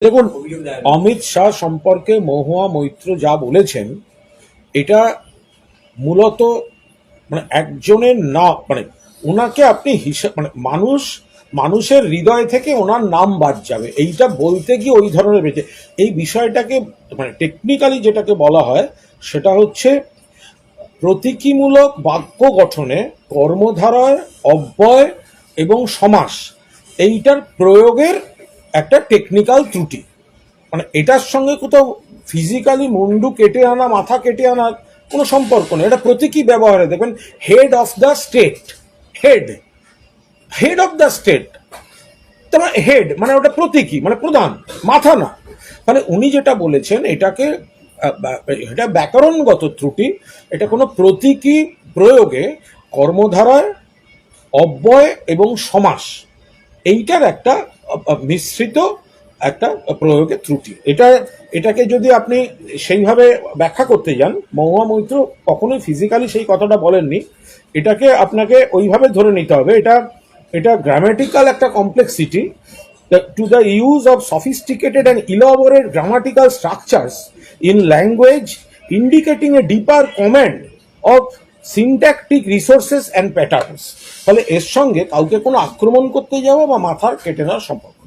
দেখুন, অমিত শাহ সম্পর্কে মহুয়া মৈত্র যা বলেছেন এটা মূলত একজনের না, ওনাকে আপনি হিসাব মানুষের হৃদয় থেকে ওনার নাম বাদ যাবে এইটা বলতে গিয়ে ওই ধরনের বেঁচে এই বিষয়টাকে টেকনিক্যালি যেটাকে বলা হয় সেটা হচ্ছে প্রতীকীমূলক বাক্য গঠনে কর্মধারয়, অব্যয় এবং সমাস এইটার প্রয়োগের একটা টেকনিক্যাল ত্রুটি। এটার সঙ্গে কোথাও ফিজিক্যালি মুন্ডু কেটে আনা, মাথা কেটে আনার কোনো সম্পর্ক নেই। এটা প্রতীকী ব্যবহারে দেখবেন, head of the state, head head of the state, তার হেড ওটা প্রতীকী, প্রধান, মাথা না। উনি যেটা বলেছেন এটাকে এটা ব্যাকরণগত ত্রুটি। এটা কোনো প্রতীকী প্রয়োগে কর্মধারায়, অব্যয় এবং সমাস এইটার একটা মিশ্রিত একটা প্রয়োগের ত্রুটি। এটাকে যদি আপনি সেইভাবে ব্যাখ্যা করতে যান, মহুয়া মৈত্র কখনোই ফিজিক্যালি সেই কথাটা বলেননি। এটাকে আপনাকে ওইভাবে ধরে নিতে হবে। এটা গ্রামাটিক্যাল একটা complexity to the use of sophisticated and elaborate grammatical structures in language, indicating a deeper command of syntactic resources and patterns। ফলে এর সঙ্গে কাউকে কোনো আক্রমণ করতে যাওয়া বা মাথার কেটে নেওয়ার সম্পর্ক।